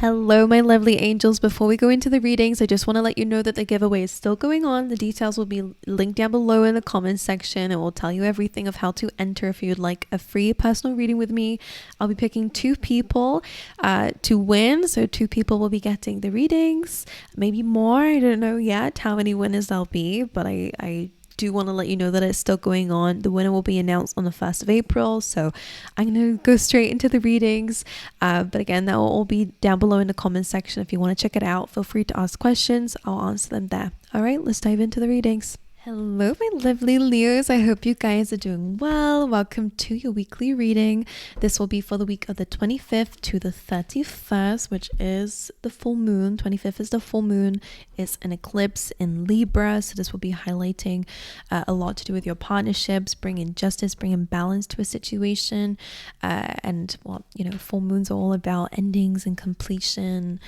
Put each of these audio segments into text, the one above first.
Hello, my lovely angels. Before we go into the readings, I just want to let you know that the giveaway is still going on. The details will be linked down below in the comments section. It will tell you everything of how to enter if you'd like a free personal reading with me. I'll be picking two people to win. So 2 people will be getting the readings, maybe more. I don't know yet how many winners there'll be, but I do want to let you know that it's still going on. The winner will be announced on the 1st of April, so I'm going to go straight into the readings, but again, that will all be down below in the comments section. If you want to check it out, feel free to ask questions. I'll answer them there. All right, let's dive into the readings. Hello, my lovely Leos. I hope you guys are doing well. Welcome to your weekly reading. This will be for the week of the 25th to the 31st, which is the full moon. 25th is the full moon. It's an eclipse in Libra. So this will be highlighting a lot to do with your partnerships, bringing justice, bringing balance to a situation. And well, full moons are all about endings and completion.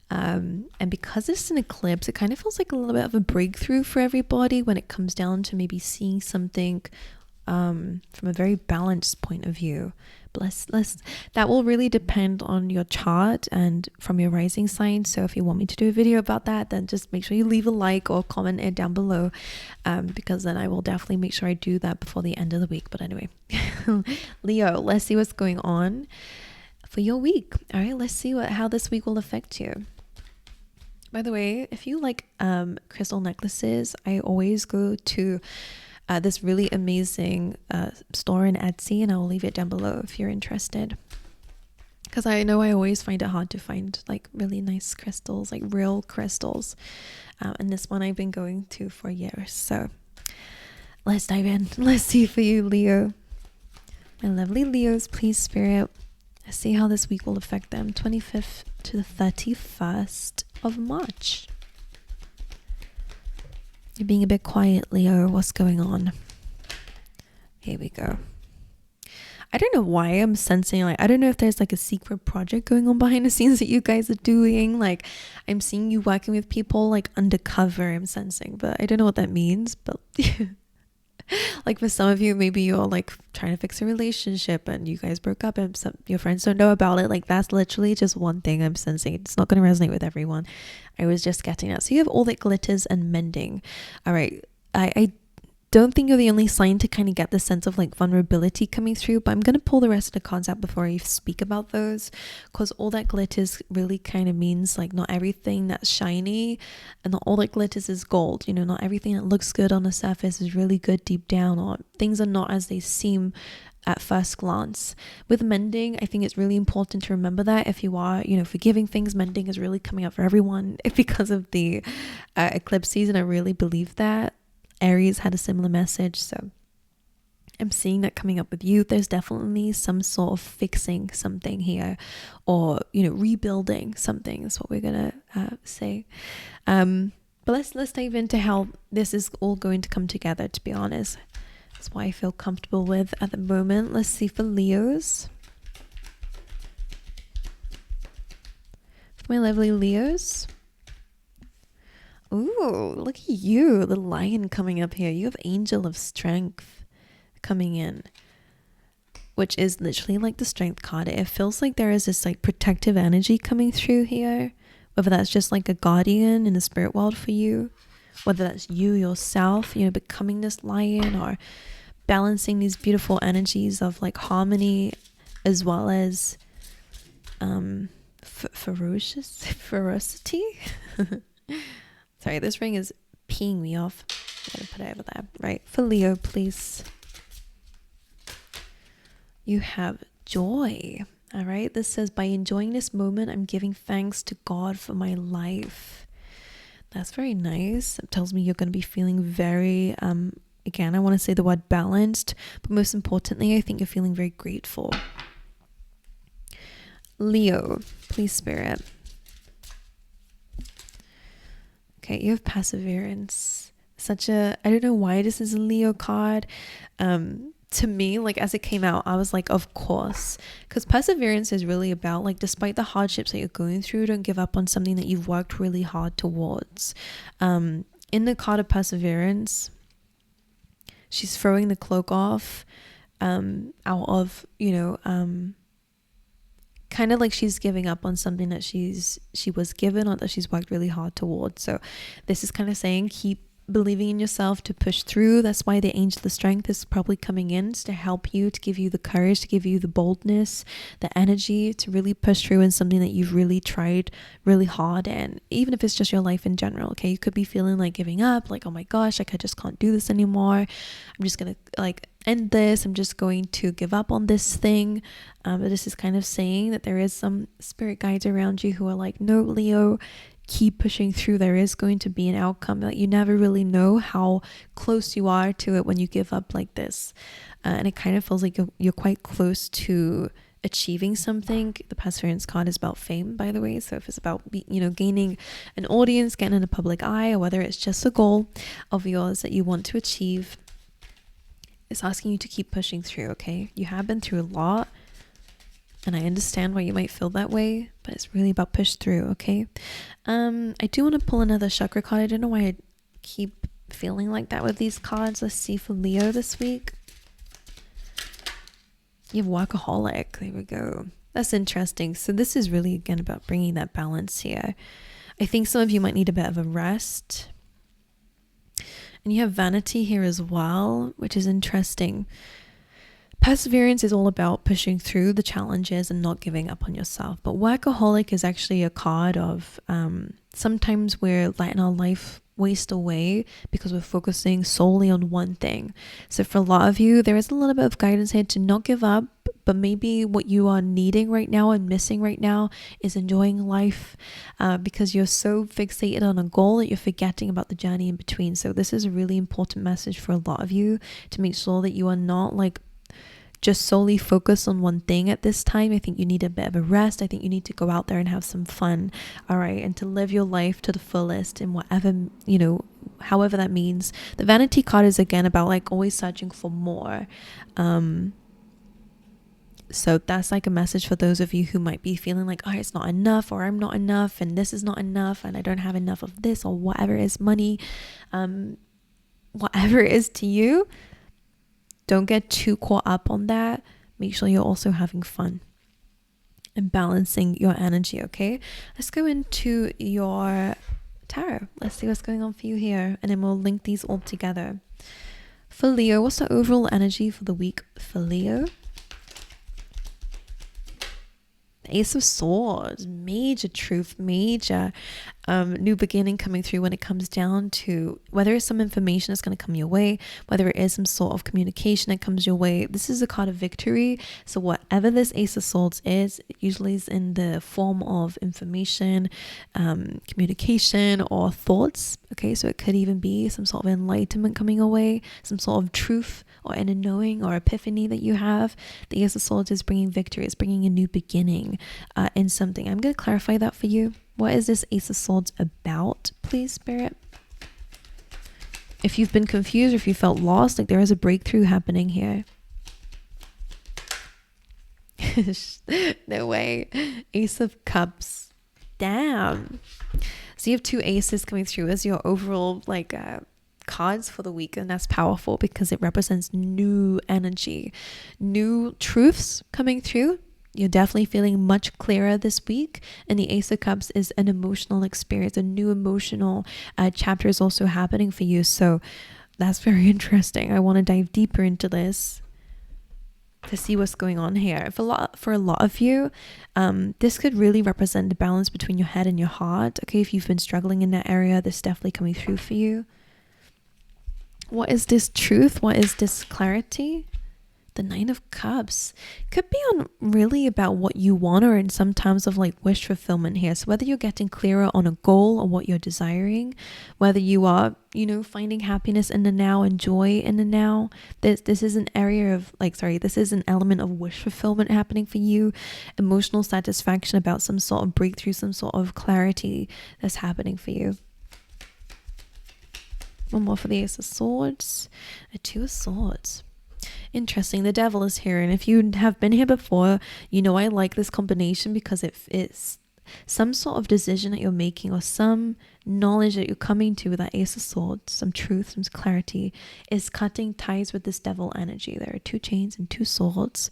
And because it's an eclipse, it kind of feels like a little bit of a breakthrough for everybody when it comes down to maybe seeing something from a very balanced point of view. But that will really depend on your chart and from your rising sign. So if you want me to do a video about that, then just make sure you leave a like or comment it down below, because then I will definitely make sure I do that before the end of the week. But anyway, Leo, let's see what's going on for your week. All right, let's see how this week will affect you. By the way, if you like crystal necklaces, I always go to this really amazing store in Etsy, and I'll leave it down below if you're interested. Because I know I always find it hard to find like really nice crystals, like real crystals. And this one I've been going to for years. So let's dive in. Let's see for you, Leo. My lovely Leos, please, Spirit, let's see how this week will affect them. 25th to the 31st of March. You're being a bit quiet, Leo. What's going on? Here we go. I don't know why I'm sensing, I don't know if there's like a secret project going on behind the scenes that you guys are doing. Like, I'm seeing you working with people like undercover, I'm sensing, but I don't know what that means. But like for some of you, maybe you're like trying to fix a relationship and you guys broke up and your friends don't know about it. Like, that's literally just one thing I'm sensing. It's not going to resonate with everyone. I was just getting that. So you have all that glitters and mending. All right. I don't think you're the only sign to kind of get the sense of like vulnerability coming through, but I'm going to pull the rest of the cards out before I speak about those, because all that glitters really kind of means like not everything that's shiny and not all that glitters is gold. Not everything that looks good on the surface is really good deep down, or things are not as they seem at first glance. With mending, I think it's really important to remember that if you are forgiving things, mending is really coming up for everyone because of the eclipse season. I really believe that Aries had a similar message, so I'm seeing that coming up with you. There's definitely some sort of fixing something here, or rebuilding something. That's what we're gonna say. But let's dive into how this is all going to come together. To be honest, that's why I feel comfortable with at the moment. Let's see for Leos. For my lovely Leos. Ooh, look at you, the lion coming up here. You have Angel of Strength coming in, which is literally like the strength card. It feels like there is this like protective energy coming through here, whether that's just like a guardian in the spirit world for you, whether that's you yourself, becoming this lion, or balancing these beautiful energies of like harmony as well as ferocity. Sorry, this ring is peeing me off. I'm gonna put it over there. Right, for Leo, please. You have joy. All right, this says, by enjoying this moment, I'm giving thanks to God for my life. That's very nice. It tells me you're going to be feeling very, again, I want to say the word balanced, but most importantly, I think you're feeling very grateful. Leo, please, Spirit. Okay, you have perseverance. I don't know why this is a Leo card. To me, like as it came out, I was like, of course, because perseverance is really about like, despite the hardships that you're going through, don't give up on something that you've worked really hard towards. In the card of perseverance, she's throwing the cloak off out of kind of like she's giving up on something that she was given or that she's worked really hard towards. So this is kind of saying keep believing in yourself to push through. That's why the angel of strength is probably coming in to help you, to give you the courage, to give you the boldness, the energy to really push through in something that you've really tried really hard. And even if it's just your life in general, okay, you could be feeling like giving up, like, oh my gosh, like I just can't do this anymore, I'm just gonna like end this, I'm just going to give up on this thing. But this is kind of saying that there is some spirit guides around you who are like, no, Leo, keep pushing through. There is going to be an outcome. Like, you never really know how close you are to it when you give up like this, and it kind of feels like you're quite close to achieving something. The Perseverance card is about fame, by the way, so if it's about gaining an audience, getting in the public eye, or whether it's just a goal of yours that you want to achieve, it's asking you to keep pushing through. Okay, you have been through a lot, and I understand why you might feel that way, but it's really about push through, okay? I do want to pull another chakra card. I don't know why I keep feeling like that with these cards. Let's see for Leo this week. You have workaholic. There we go. That's interesting. So this is really, again, about bringing that balance here. I think some of you might need a bit of a rest. And you have vanity here as well, which is interesting. Perseverance is all about pushing through the challenges and not giving up on yourself. But workaholic is actually a card of sometimes we're letting our life waste away because we're focusing solely on one thing. So for a lot of you, there is a little bit of guidance here to not give up, but maybe what you are needing right now and missing right now is enjoying life, because you're so fixated on a goal that you're forgetting about the journey in between. So this is a really important message for a lot of you, to make sure that you are not like just solely focus on one thing at this time. I think you need a bit of a rest. I think you need to go out there and have some fun, all right, and to live your life to the fullest in whatever, however that means. The vanity card is again about like always searching for more. So that's like a message for those of you who might be feeling like, oh, it's not enough, or I'm not enough, and this is not enough, and I don't have enough of this, or whatever it is, money, whatever it is to you. Don't get too caught up on that. Make sure you're also having fun and balancing your energy, okay? Let's go into your tarot. Let's see what's going on for you here, and then we'll link these all together. For Leo, what's the overall energy for the week for Leo? The Ace of Swords, major truth, major new beginning coming through when it comes down to whether it's some information that's going to come your way, whether it is some sort of communication that comes your way. This is a card of victory. So whatever this Ace of Swords is, it usually is in the form of information, communication, or thoughts. Okay, so it could even be some sort of enlightenment coming away, some sort of truth or inner knowing or epiphany that you have. The Ace of Swords is bringing victory. It's bringing a new beginning in something. I'm going to clarify that for you. What is this Ace of Swords about, please, Spirit? If you've been confused or if you felt lost, like there is a breakthrough happening here. No way. Ace of Cups. Damn. So you have two aces coming through as your overall cards for the week, and that's powerful because it represents new energy, new truths coming through. You're definitely feeling much clearer this week, and the Ace of Cups is an emotional experience. A new emotional chapter is also happening for you, so that's very interesting. I want to dive deeper into this to see what's going on here. For a lot of you, this could really represent the balance between your head and your heart. Okay, if you've been struggling in that area, this is definitely coming through for you. What is this truth? What is this clarity? The Nine of Cups could be on really about what you want, or in some terms of like wish fulfillment here. So whether you're getting clearer on a goal or what you're desiring, whether you are, finding happiness in the now and joy in the now, this is an area of this is an element of wish fulfillment happening for you, emotional satisfaction about some sort of breakthrough, some sort of clarity that's happening for you. One more for the Ace of Swords, a Two of Swords. Interesting. The Devil is here, and if you have been here before, I like this combination because it's some sort of decision that you're making or some knowledge that you're coming to with that Ace of Swords, some truth, some clarity, is cutting ties with this Devil energy. There are two chains and two swords.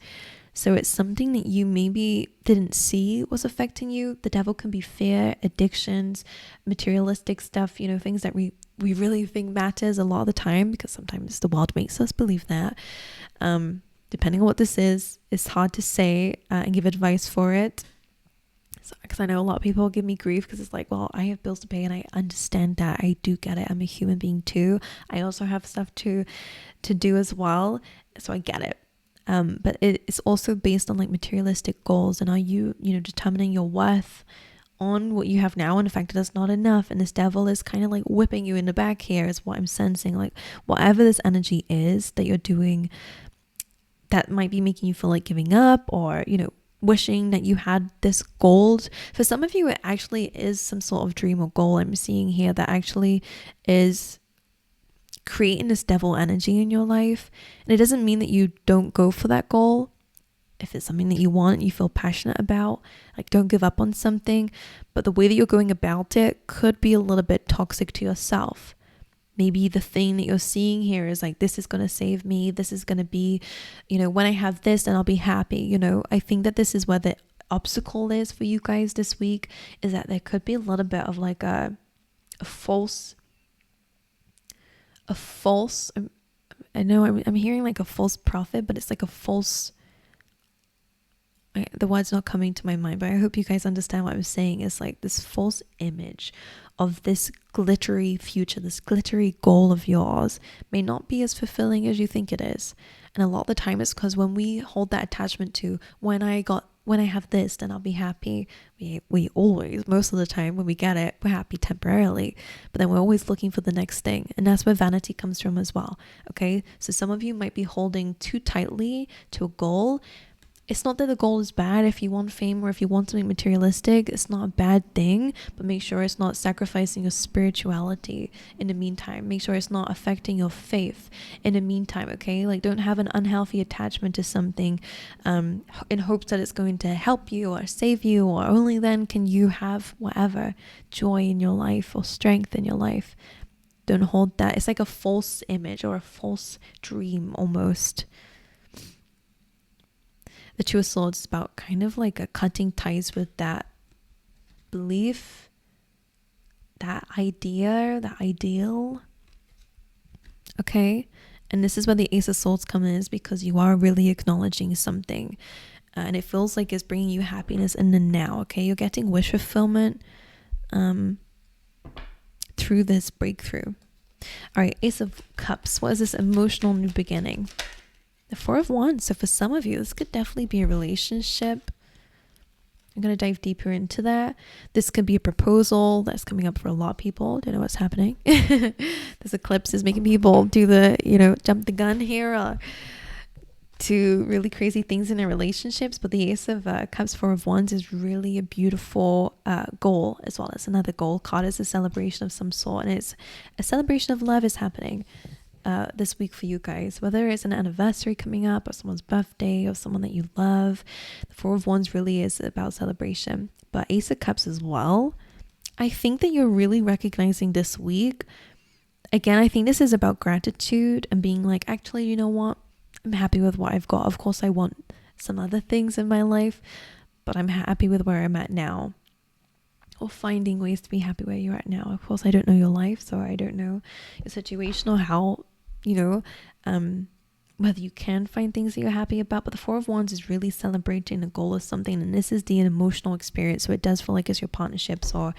So it's something that you maybe didn't see was affecting you. The devil can be fear, addictions, materialistic stuff, you know, things that we really think matters a lot of the time, because sometimes the world makes us believe that. Depending on what this is, it's hard to say and give advice for it. Because I know a lot of people give me grief because it's like, well, I have bills to pay and I understand that. I do get it. I'm a human being too. I also have stuff to do as well. So I get it. But it's also based on like materialistic goals, and are you determining your worth on what you have now, and the fact that that's not enough, and this devil is kind of like whipping you in the back here is what I'm sensing. Like whatever this energy is that you're doing that might be making you feel like giving up, or wishing that you had this goal. For some of you, it actually is some sort of dream or goal I'm seeing here that actually is creating this devil energy in your life. And it doesn't mean that you don't go for that goal. If it's something that you want, you feel passionate about, like don't give up on something. But the way that you're going about it could be a little bit toxic to yourself. Maybe the thing that you're seeing here is like, this is going to save me. This is going to be, when I have this, then I'll be happy. I think that this is where the obstacle is for you guys this week, is that there could be a little bit of like a false, I know I'm hearing like a false prophet, but it's like a false, the word's not coming to my mind, but I hope you guys understand what I'm saying. It's like this false image of this glittery future, this glittery goal of yours may not be as fulfilling as you think it is. And a lot of the time it's because when we hold that attachment to when I have this, then I'll be happy. We always, most of the time when we get it, we're happy temporarily, but then we're always looking for the next thing. And that's where vanity comes from as well. Okay. So some of you might be holding too tightly to a goal. It's not that the goal is bad. If you want fame or if you want something materialistic, it's not a bad thing, but make sure it's not sacrificing your spirituality in the meantime. Make sure it's not affecting your faith in the meantime, okay? Like don't have an unhealthy attachment to something in hopes that it's going to help you or save you, or only then can you have whatever joy in your life or strength in your life. Don't hold that. It's like a false image or a false dream almost. The Two of Swords is about kind of like a cutting ties with that belief, that idea, that ideal. Okay. And this is where the Ace of Swords come in, is because you are really acknowledging something. And it feels like it's bringing you happiness in the now. Okay. You're getting wish fulfillment through this breakthrough. All right. Ace of Cups. What is this emotional new beginning? The Four of Wands. So for some of you, this could definitely be a relationship. I'm going to dive deeper into that. This could be a proposal that's coming up for a lot of people. Don't know what's happening. This eclipse is making people do the, jump the gun here, or to really crazy things in their relationships. But the Ace of Cups, Four of Wands is really a beautiful goal as well. As another goal card is a celebration of some sort. And it's a celebration of love is happening this week for you guys, whether it's an anniversary coming up or someone's birthday or someone that you love. The Four of Wands really is about celebration, but Ace of Cups as well. I think that you're really recognizing this week, again, I think this is about gratitude and being like, actually, you know what, I'm happy with what I've got. Of course I want some other things in my life, but I'm happy with where I'm at now. Or finding ways to be happy where you're at now. Of course I don't know your life, so I don't know your situation or how whether you can find things that you're happy about. But the Four of Wands is really celebrating the goal of something, and this is the emotional experience, so it does feel like it's your partnerships or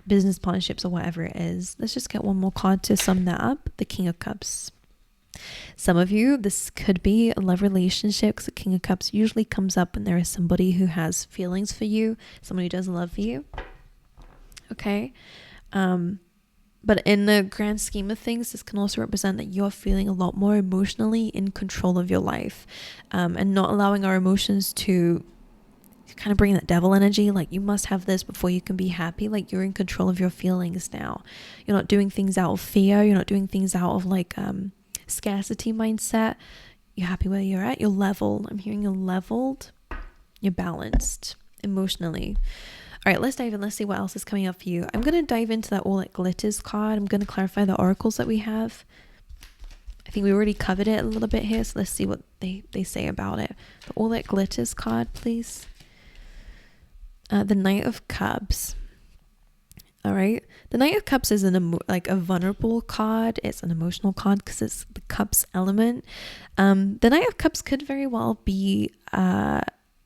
business partnerships or whatever it is. Let's just get one more card to sum that up. The King of Cups. Some of you, this could be a love relationship, because the King of Cups usually comes up when there is somebody who has feelings for you, someone who does love you. Okay. But in the grand scheme of things, this can also represent that you're feeling a lot more emotionally in control of your life, and not allowing our emotions to kind of bring that devil energy. Like, you must have this before you can be happy. Like, you're in control of your feelings now. You're not doing things out of fear. You're not doing things out of like scarcity mindset. You're happy where you're at. You're leveled. I'm hearing you're leveled. You're balanced emotionally. All right, let's dive in. Let's see what else is coming up for you. I'm going to dive into that All That Glitters card. I'm going to clarify the oracles that we have. I I think we already covered it a little bit here, so let's see what they say about it. The All That Glitters card, please. The Knight of Cups. All right, the Knight of Cups is like a vulnerable card. It's an emotional card because it's the Cups element. The Knight of Cups could very well be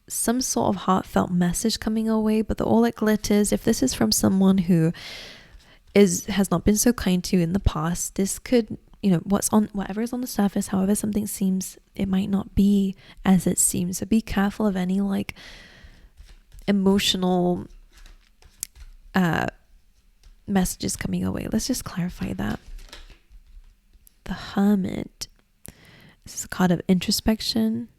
some sort of heartfelt message coming our way, but the All That Glitters, if this is from someone who has not been so kind to you in the past, this could, whatever is on the surface, however something seems, it might not be as it seems. So be careful of any like emotional messages coming away. Let's just clarify that. The Hermit. This is a card of introspection.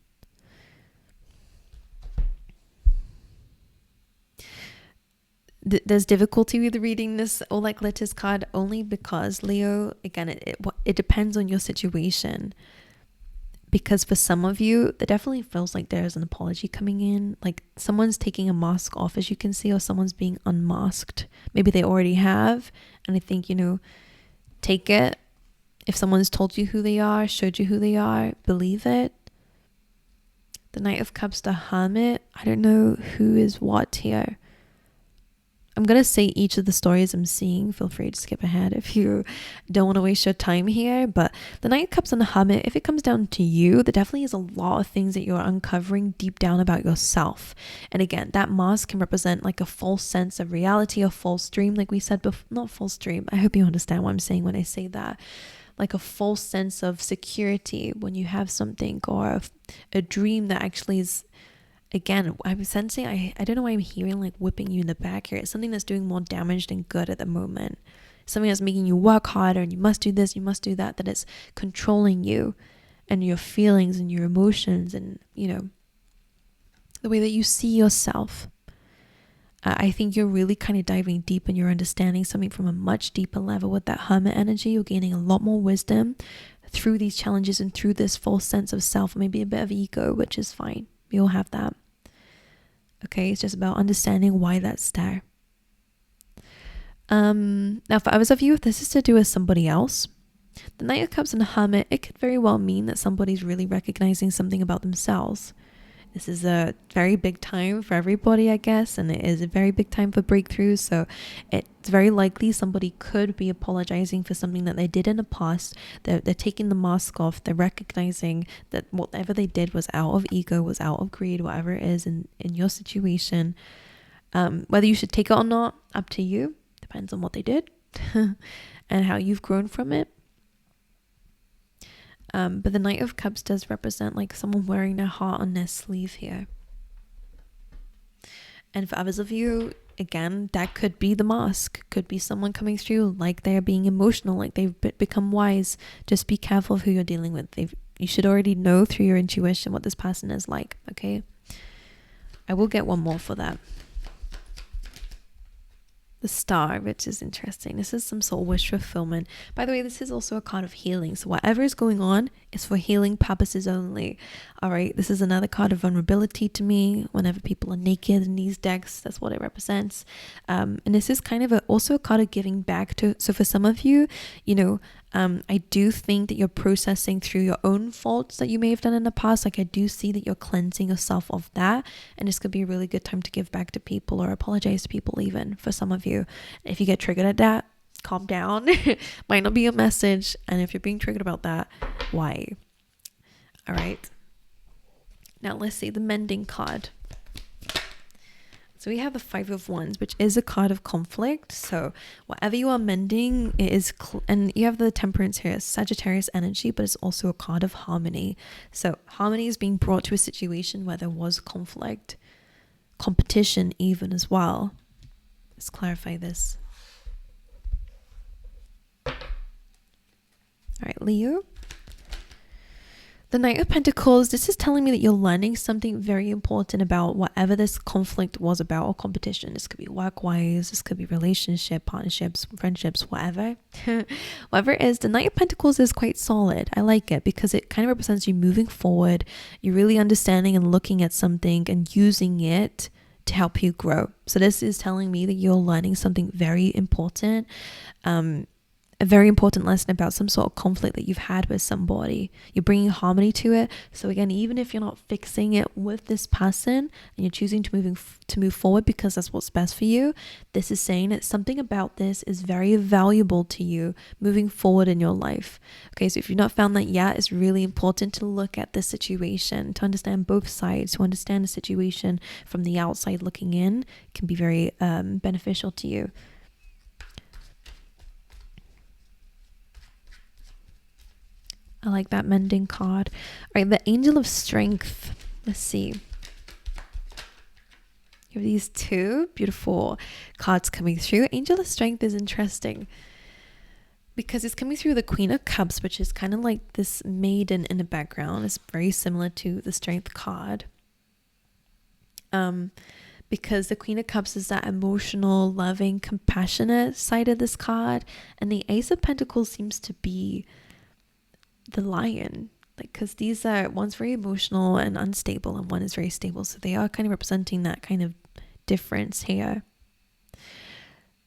There's difficulty with reading this All That Glitters card only because, Leo, again, it depends on your situation. Because for some of you, it definitely feels like there's an apology coming in. Like someone's taking a mask off, as you can see, or someone's being unmasked. Maybe they already have. And I think, take it. If someone's told you who they are, showed you who they are, believe it. The Knight of Cups, the Hermit. I don't know who is what here. I'm going to say each of the stories I'm seeing. Feel free to skip ahead if you don't want to waste your time here. But the Knight of Cups and the Hermit, if it comes down to you, there definitely is a lot of things that you're uncovering deep down about yourself. And again, that mask can represent like a false sense of reality, a false dream, like we said before. Not false dream. I hope you understand what I'm saying when I say that. Like a false sense of security when you have something, or a dream that actually is... Again, I'm sensing, I don't know why I'm hearing like whipping you in the back here. It's something that's doing more damage than good at the moment. Something that's making you work harder and you must do this, you must do that, that it's controlling you and your feelings and your emotions and, the way that you see yourself. I think you're really kind of diving deep and you're understanding something from a much deeper level with that Hermit energy. You're gaining a lot more wisdom through these challenges and through this false sense of self, maybe a bit of ego, which is fine. We all have that. Okay, it's just about understanding why that's there. Now for others of you, if this is to do with somebody else, the Knight of Cups and the Hermit, it could very well mean that somebody's really recognizing something about themselves. This is a very big time for everybody, I guess, and it is a very big time for breakthroughs. So it's very likely somebody could be apologizing for something that they did in the past. They're taking the mask off. They're recognizing that whatever they did was out of ego, was out of greed, whatever it is in your situation. Whether you should take it or not, up to you. Depends on what they did and how you've grown from it. But the Knight of Cups does represent like someone wearing their heart on their sleeve here. And for others of you, again, that could be the mask. Could be someone coming through like they're being emotional, like they've become wise. Just be careful of who you're dealing with. You should already know through your intuition what this person is like, okay? I will get one more for that. The Star, which is interesting. This is some sort of wish fulfillment. By the way, this is also a card of healing. So whatever is going on is for healing purposes only. All right. This is another card of vulnerability to me. Whenever people are naked in these decks, that's what it represents. And this is kind of also a card of giving back to. So for some of you, I do think that you're processing through your own faults that you may have done in the past. Like I do see that you're cleansing yourself of that. And this could be a really good time to give back to people or apologize to people even for some of you. If you get triggered at that, calm down. Might not be a message. And if you're being triggered about that, why? All right. Now let's see the Mending card. So we have the Five of Wands, which is a card of conflict. So whatever you are mending, it is, and you have the Temperance here, Sagittarius energy, but it's also a card of harmony. So harmony is being brought to a situation where there was conflict, competition even as well. Let's clarify this. All right, Leo. The Knight of Pentacles, this is telling me that you're learning something very important about whatever this conflict was about or competition. This could be work-wise, this could be relationship, partnerships, friendships, whatever. Whatever it is, the Knight of Pentacles is quite solid. I like it because it kind of represents you moving forward. You're really understanding and looking at something and using it to help you grow. So this is telling me that you're learning something very important. a very important lesson about some sort of conflict that you've had with somebody. You're bringing harmony to it. So again, even if you're not fixing it with this person and you're choosing to move forward because that's what's best for you, this is saying that something about this is very valuable to you moving forward in your life. Okay, so if you've not found that yet, it's really important to look at this situation, to understand both sides, to understand the situation from the outside looking in can be very beneficial to you. I like that Mending card. All right, the Angel of Strength. Let's see. You have these two beautiful cards coming through. Angel of Strength is interesting because it's coming through the Queen of Cups, which is kind of like this maiden in the background. It's very similar to the Strength card. Because the Queen of Cups is that emotional, loving, compassionate side of this card. And the Ace of Pentacles seems to be the Lion, like, because these are, one's very emotional and unstable and one is very stable, so they are kind of representing that kind of difference here.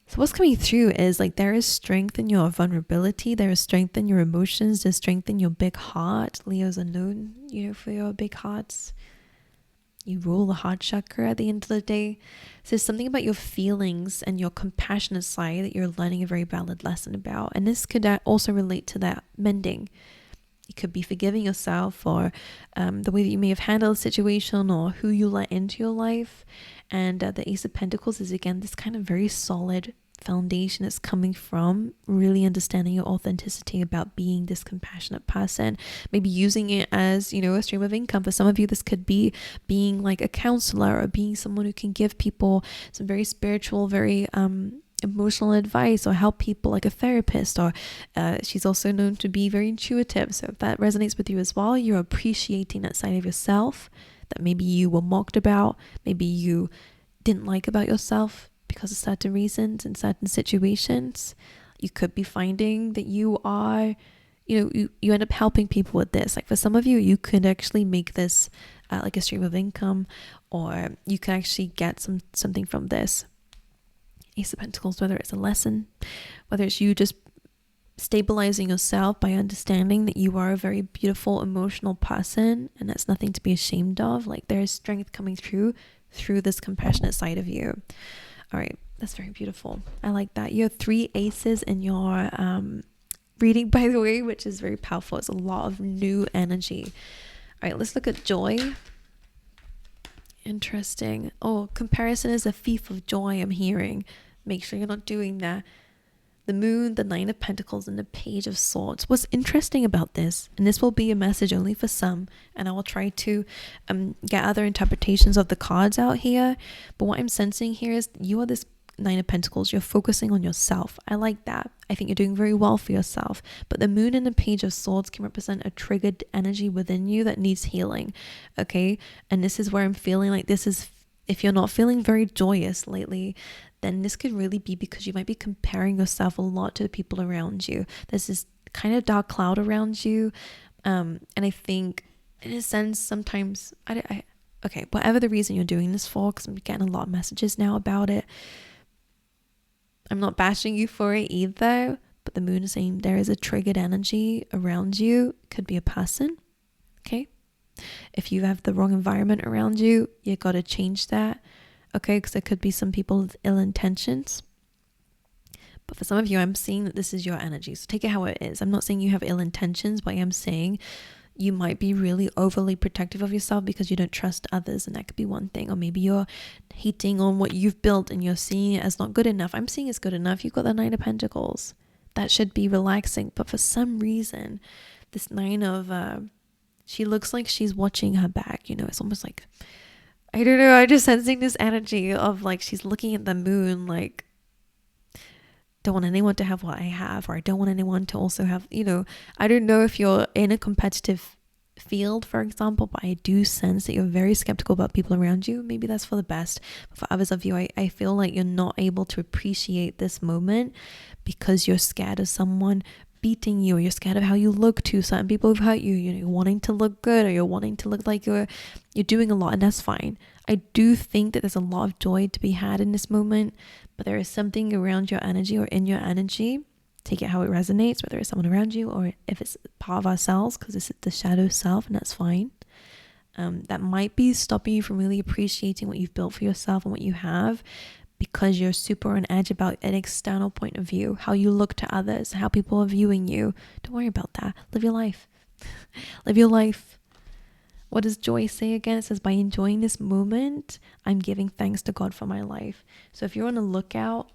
So what's coming through is like there is strength in your vulnerability, there is strength in your emotions, there's strength in your big heart. Leo's are known, for your big hearts. You rule the heart chakra at the end of the day. So there's something about your feelings and your compassionate side that you're learning a very valid lesson about, and this could also relate to that mending. You could be forgiving yourself for the way that you may have handled a situation or who you let into your life. And the Ace of Pentacles is, again, this kind of very solid foundation that's coming from really understanding your authenticity about being this compassionate person. Maybe using it as, a stream of income. For some of you, this could be being like a counselor or being someone who can give people some very spiritual, very emotional advice or help people, like a therapist, or she's also known to be very intuitive. So if that resonates with you as well, you're appreciating that side of yourself that maybe you were mocked about, maybe you didn't like about yourself because of certain reasons in certain situations. You could be finding that you are, you end up helping people with this. Like for some of you, you could actually make this like a stream of income, or you can actually get something from this Ace of Pentacles, whether it's a lesson, whether it's you just stabilizing yourself by understanding that you are a very beautiful, emotional person, and that's nothing to be ashamed of. Like there is strength coming through this compassionate side of you. All right, that's very beautiful. I like that. You have 3 aces in your reading, by the way, which is very powerful. It's a lot of new energy. All right, let's look at joy. Interesting. Oh, comparison is a thief of joy, I'm hearing. Make sure you're not doing that. The Moon, the 9 of Pentacles, and the Page of Swords. What's interesting about this, and this will be a message only for some, and I will try to get other interpretations of the cards out here, but what I'm sensing here is you are this 9 of Pentacles. You're focusing on yourself. I like that. I think you're doing very well for yourself, but the Moon and the Page of Swords can represent a triggered energy within you that needs healing. Okay, and this is where I'm feeling like this is, if you're not feeling very joyous lately, then this could really be because you might be comparing yourself a lot to the people around you. There's this kind of dark cloud around you, and I think in a sense sometimes okay, whatever the reason you're doing this for, because I'm getting a lot of messages now about it, I'm not bashing you for it either, but the Moon is saying there is a triggered energy around you. It could be a person. Okay, if you have the wrong environment around you, you got to change that. Okay, because there could be some people with ill intentions, but for some of you, I'm seeing that this is your energy, so take it how it is. I'm not saying you have ill intentions, but I am saying you might be really overly protective of yourself because you don't trust others, and that could be one thing. Or maybe you're hating on what you've built and you're seeing it as not good enough. I'm seeing it's good enough. You've got the 9 of Pentacles. That should be relaxing, but for some reason this 9 of she looks like she's watching her back. It's almost like, I don't know, I'm just sensing this energy of like she's looking at the Moon like, don't want anyone to have what I have, or I don't want anyone to also have, I don't know if you're in a competitive field, for example, but I do sense that you're very skeptical about people around you. Maybe that's for the best, but for others of you, I feel like you're not able to appreciate this moment because you're scared of someone beating you, or you're scared of how you look to certain people who've hurt you. You're wanting to look good, or you're wanting to look like you're doing a lot, and that's fine. I do think that there's a lot of joy to be had in this moment, but there is something around your energy or in your energy take it how it resonates, whether it's someone around you or if it's part of ourselves, because this is the shadow self, and that's fine. That might be stopping you from really appreciating what you've built for yourself and what you have, because you're super on edge about an external point of view, how you look to others, how people are viewing you. Don't worry about that. Live your life. Live your life. What does Joy say again? It says, by enjoying this moment, I'm giving thanks to God for my life. So if you're on the lookout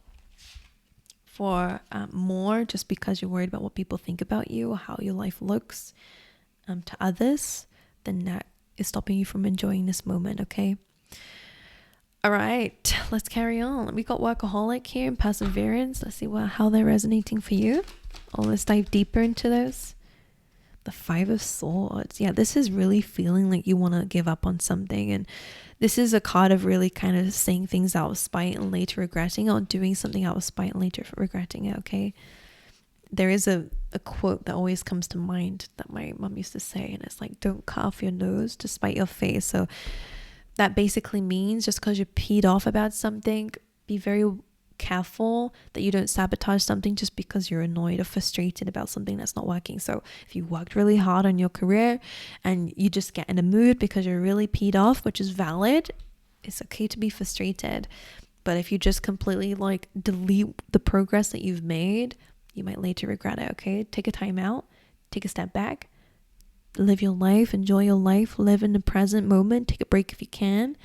for more, just because you're worried about what people think about you or how your life looks to others, then that is stopping you from enjoying this moment, okay? All right, let's carry on. We got workaholic here and perseverance. Let's see how they're resonating for you. Let's dive deeper into those. The 5 of Swords. Yeah, this is really feeling like you want to give up on something. And this is a card of really kind of saying things out of spite and later regretting, or doing something out of spite and later regretting it, okay? There is a quote that always comes to mind that my mom used to say, and it's like, don't cut off your nose to spite your face. So that basically means just because you're peed off about something, be very careful that you don't sabotage something just because you're annoyed or frustrated about something that's not working. So if you worked really hard on your career and you just get in a mood because you're really peed off, which is valid, it's okay to be frustrated. But if you just completely like delete the progress that you've made, you might later regret it, okay? Take a time out, take a step back, live your life, enjoy your life, live in the present moment, take a break if you can,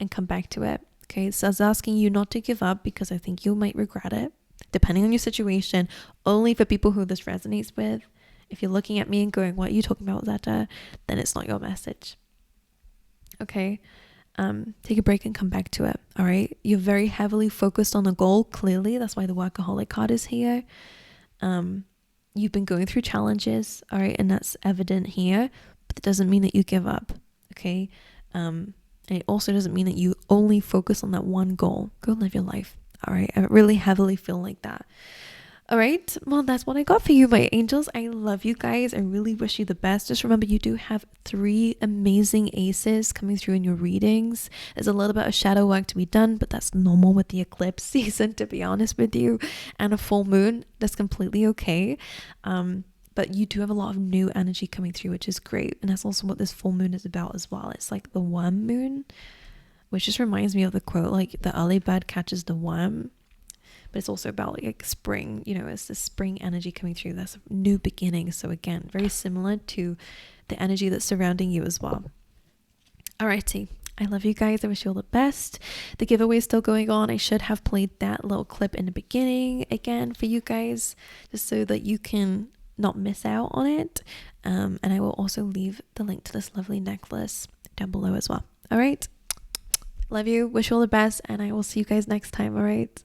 and come back to it, okay? So I was asking you not to give up because I think you might regret it, depending on your situation. Only for people who this resonates with. If you're looking at me and going, what are you talking about, Zata? Then it's not your message, okay? Take a break and come back to it, all right? You're very heavily focused on a goal, clearly. That's why the workaholic card is here. You've been going through challenges, all right, and that's evident here, but it doesn't mean that you give up, okay? And it also doesn't mean that you only focus on that one goal. Go live your life, all right? I really heavily feel like that. All right, well, that's what I got for you, my angels. I love you guys. I really wish you the best. Just remember, you do have 3 amazing aces coming through in your readings. There's a little bit of shadow work to be done, but that's normal with the eclipse season, to be honest with you, and a full moon. That's completely okay. But you do have a lot of new energy coming through, which is great. And that's also what this full moon is about as well. It's like the worm moon, which just reminds me of the quote, like the early bird catches the worm. But it's also about like spring, you know, it's the spring energy coming through. That's a new beginning. So again, very similar to the energy that's surrounding you as well. Alrighty, I love you guys. I wish you all the best. The giveaway is still going on. I should have played that little clip in the beginning again for you guys, just so that you can not miss out on it. And I will also leave the link to this lovely necklace down below as well. All right, love you. Wish you all the best, and I will see you guys next time. All right.